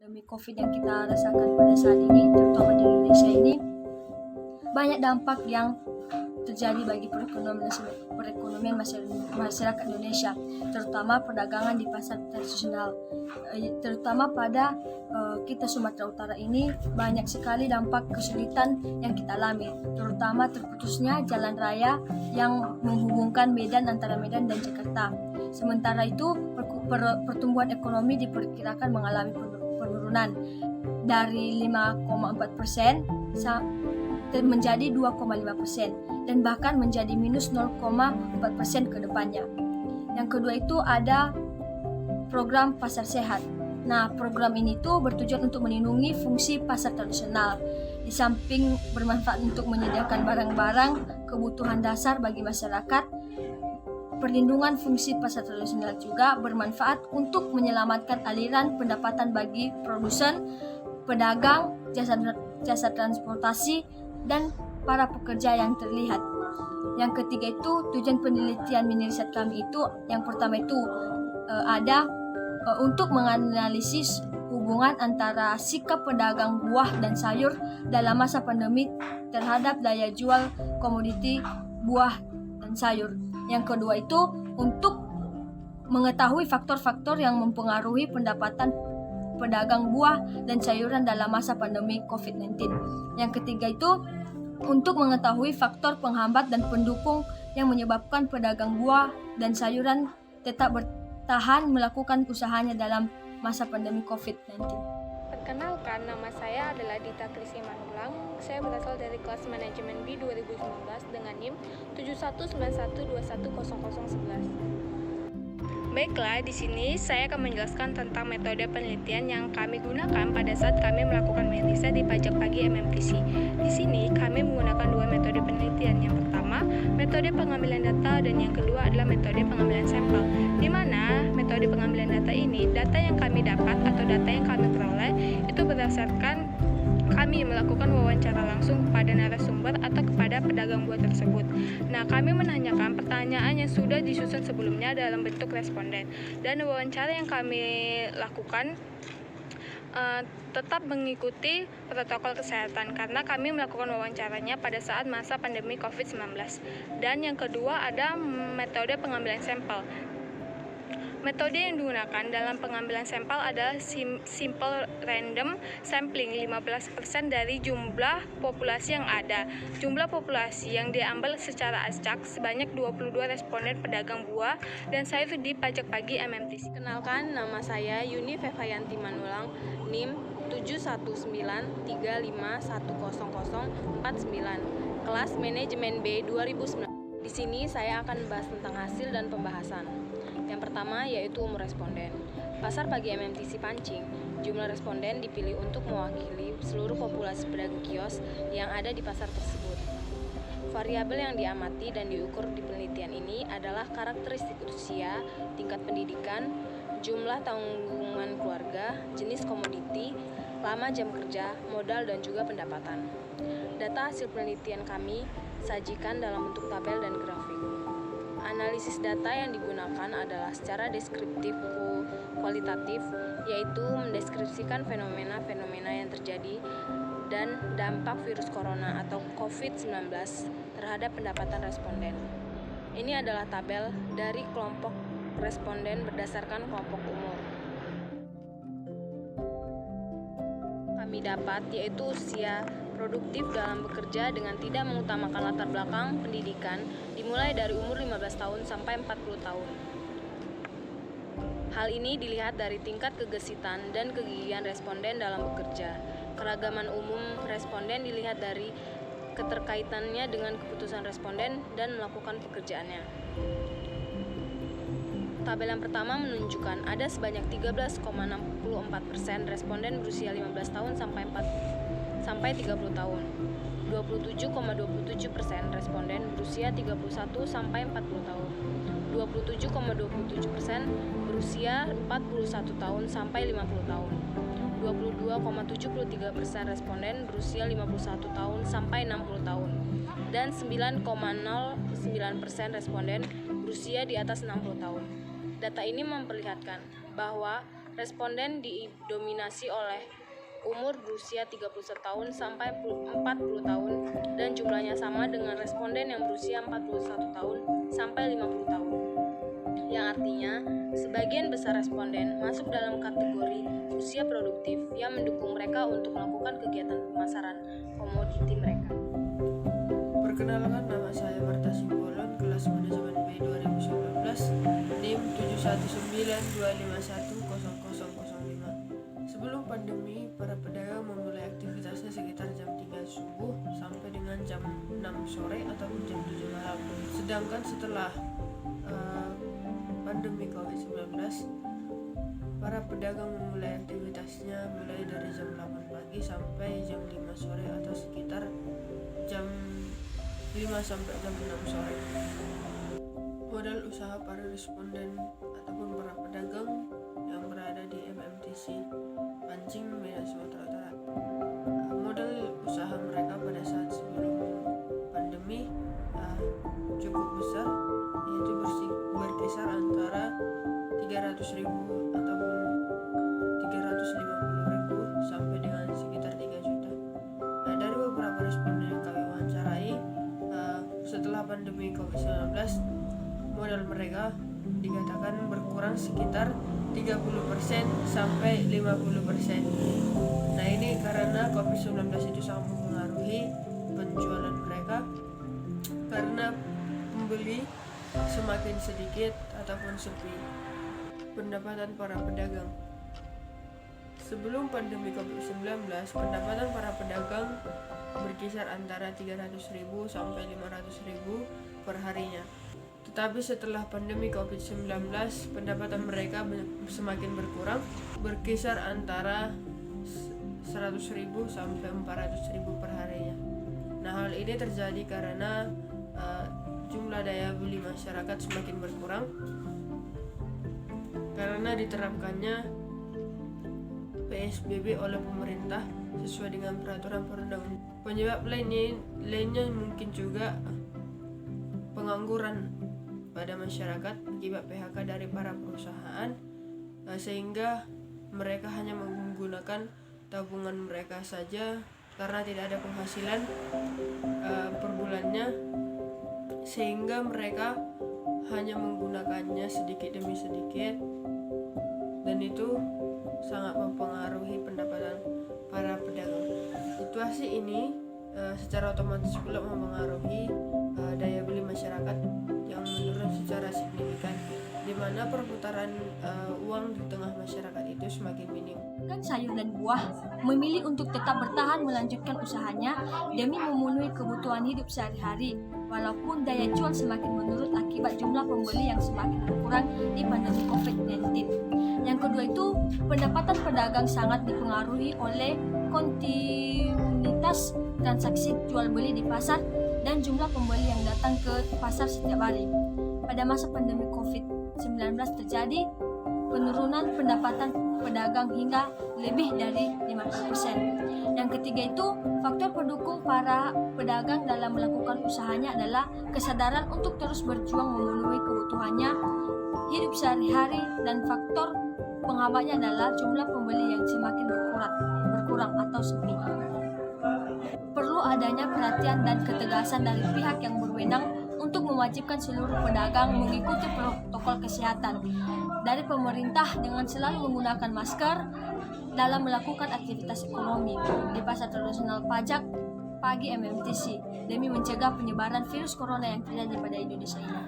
pandemi COVID yang kita rasakan pada saat ini, terutama di Indonesia ini, banyak dampak yang terjadi bagi perekonomian masyarakat Indonesia, terutama perdagangan di pasar tradisional. Terutama pada kita Sumatera Utara ini banyak sekali dampak kesulitan yang kita alami, terutama terputusnya jalan raya yang menghubungkan Medan antara Medan dan Jakarta. Sementara itu pertumbuhan ekonomi diperkirakan mengalami penurunan dari 5,4% menjadi 2,5% dan bahkan menjadi minus 0,4% ke depannya. Yang kedua itu ada program pasar sehat. Nah, program ini tuh bertujuan untuk melindungi fungsi pasar tradisional. Di samping bermanfaat untuk menyediakan barang-barang kebutuhan dasar bagi masyarakat, perlindungan fungsi pasar tradisional juga bermanfaat untuk menyelamatkan aliran pendapatan bagi produsen, pedagang, jasa transportasi, dan para pekerja yang terlihat. Yang ketiga itu tujuan penelitian mini riset kami itu yang pertama itu ada untuk menganalisis hubungan antara sikap pedagang buah dan sayur dalam masa pandemi terhadap daya jual komoditi buah dan sayur. Yang kedua itu untuk mengetahui faktor-faktor yang mempengaruhi pendapatan pedagang buah dan sayuran dalam masa pandemi COVID-19. Yang ketiga itu untuk mengetahui faktor penghambat dan pendukung yang menyebabkan pedagang buah dan sayuran tetap bertahan melakukan usahanya dalam masa pandemi COVID-19. Perkenalkan, nama saya adalah Dita Krisi Manulang. Saya berasal dari kelas manajemen B 2019 dengan NIM 7191210011. Baiklah, di sini saya akan menjelaskan tentang metode penelitian yang kami gunakan pada saat kami melakukan riset di Pajak Pagi MMTC. Di sini kami menggunakan dua metode penelitian. Yang pertama, metode pengambilan data, dan yang kedua adalah metode pengambilan sampel. Di mana metode pengambilan data ini, data yang kami dapat atau data yang kami peroleh itu berdasarkan kami melakukan wawancara langsung kepada narasumber atau kepada pedagang buah tersebut. Nah, kami menanyakan pertanyaan yang sudah disusun sebelumnya dalam bentuk responden. Dan wawancara yang kami lakukan tetap mengikuti protokol kesehatan karena kami melakukan wawancaranya pada saat masa pandemi COVID-19. Dan yang kedua ada metode pengambilan sampel. Metode yang digunakan dalam pengambilan sampel adalah simple random sampling 15% dari jumlah populasi yang ada. Jumlah populasi yang diambil secara acak sebanyak 22 responden pedagang buah dan sayur di Pajak Pagi MMTC. Kenalkan, nama saya Yuni Fevayanti Manulang, NIM 71935100049, kelas manajemen B 2019. Di sini saya akan membahas tentang hasil dan pembahasan. Yang pertama yaitu umur responden. Pasar Pagi MMTC Pancing, jumlah responden dipilih untuk mewakili seluruh populasi pedagang kios yang ada di pasar tersebut. Variabel yang diamati dan diukur di penelitian ini adalah karakteristik usia, tingkat pendidikan, jumlah tanggungan keluarga, jenis komoditi, lama jam kerja, modal, dan juga pendapatan. Data hasil penelitian kami sajikan dalam bentuk tabel dan grafik. Analisis data yang digunakan adalah secara deskriptif kualitatif, yaitu mendeskripsikan fenomena-fenomena yang terjadi dan dampak virus corona atau COVID-19 terhadap pendapatan responden. Ini adalah tabel dari kelompok responden berdasarkan kelompok umur. Kami dapat yaitu usia produktif dalam bekerja dengan tidak mengutamakan latar belakang pendidikan dimulai dari umur 15 tahun sampai 40 tahun. Hal ini dilihat dari tingkat kegesitan dan kegigihan responden dalam bekerja. Keragaman umum responden dilihat dari keterkaitannya dengan keputusan responden dan melakukan pekerjaannya. Tabel yang pertama menunjukkan ada sebanyak 13,64% responden berusia 15 tahun sampai 30 tahun. 27,27% responden berusia 31 sampai 40 tahun. 27,27% berusia 41 tahun sampai 50 tahun. 22,73% responden berusia 51 tahun sampai 60 tahun. Dan 9,09% responden berusia di atas 60 tahun. Data ini memperlihatkan bahwa Responden didominasi oleh umur berusia 31 tahun sampai 40 tahun dan jumlahnya sama dengan responden yang berusia 41 tahun sampai 50 tahun. Yang artinya, sebagian besar responden masuk dalam kategori usia produktif yang mendukung mereka untuk melakukan kegiatan pemasaran komoditi mereka. Perkenalkan, nama saya Marta Simbolon, kelas manajemen B 2019, NIM 71952510005. Sebelum pandemi, para pedagang memulai aktivitasnya sekitar jam 3 subuh sampai dengan jam 6 sore ataupun jam 7 malam. Sedangkan setelah pandemi COVID-19, para pedagang memulai aktivitasnya mulai dari jam 8 pagi sampai jam 5 sore atau sekitar jam 5 sampai jam 6 sore. Modal usaha para responden ataupun para pedagang yang berada di MMTC Pancing, Medan, Sumatera Utara. Modal usaha mereka pada saat sebelum pandemi cukup besar, yaitu berkisar antara 300.000 ataupun 350.000 sampai dengan sekitar 3 juta. Nah, dari beberapa responden yang kami wawancarai, setelah pandemi COVID-19, modal mereka dikatakan berkurang sekitar 30% sampai 50%. Nah, ini karena COVID-19 itu sangat mempengaruhi penjualan mereka, karena pembeli semakin sedikit ataupun sepi. Pendapatan para pedagang. Sebelum pandemi COVID-19, pendapatan para pedagang berkisar antara 300.000 sampai 500.000 per harinya. Tetapi setelah pandemi COVID-19, pendapatan mereka semakin berkurang, berkisar antara 100.000 sampai 400.000 per harinya. Nah, hal ini terjadi karena jumlah daya beli masyarakat semakin berkurang karena diterapkannya PSBB oleh pemerintah sesuai dengan peraturan perundang-undangan. Penyebab lainnya mungkin juga pengangguran pada masyarakat akibat PHK dari para perusahaan, sehingga mereka hanya menggunakan tabungan mereka saja karena tidak ada penghasilan per bulannya, sehingga mereka hanya menggunakannya sedikit demi sedikit, dan itu sangat mempengaruhi pendapatan para pedagang. Situasi ini secara otomatis pula mempengaruhi daya beli masyarakat yang menurun secara signifikan, di mana perputaran uang di tengah masyarakat itu semakin minim. Pedagang sayur dan buah memilih untuk tetap bertahan melanjutkan usahanya demi memenuhi kebutuhan hidup sehari-hari, walaupun daya jual semakin menurun akibat jumlah pembeli yang semakin berkurang di pandemi COVID-19. Yang kedua itu, pendapatan pedagang sangat dipengaruhi oleh kontinuitas transaksi jual beli di pasar dan jumlah pembeli yang datang ke pasar setiap hari. Pada masa pandemi COVID-19 terjadi penurunan pendapatan pedagang hingga lebih dari 50%. Yang ketiga itu, faktor pendukung para pedagang dalam melakukan usahanya adalah kesadaran untuk terus berjuang memenuhi kebutuhannya hidup sehari-hari, dan faktor penghambatnya adalah jumlah pembeli yang semakin berkurang atau sepi. Perlu adanya perhatian dan ketegasan dari pihak yang berwenang untuk mewajibkan seluruh pedagang mengikuti protokol kesehatan dari pemerintah dengan selalu menggunakan masker dalam melakukan aktivitas ekonomi di Pasar Tradisional Pajak Pagi MMTC demi mencegah penyebaran virus corona yang terjadi pada Indonesia ini.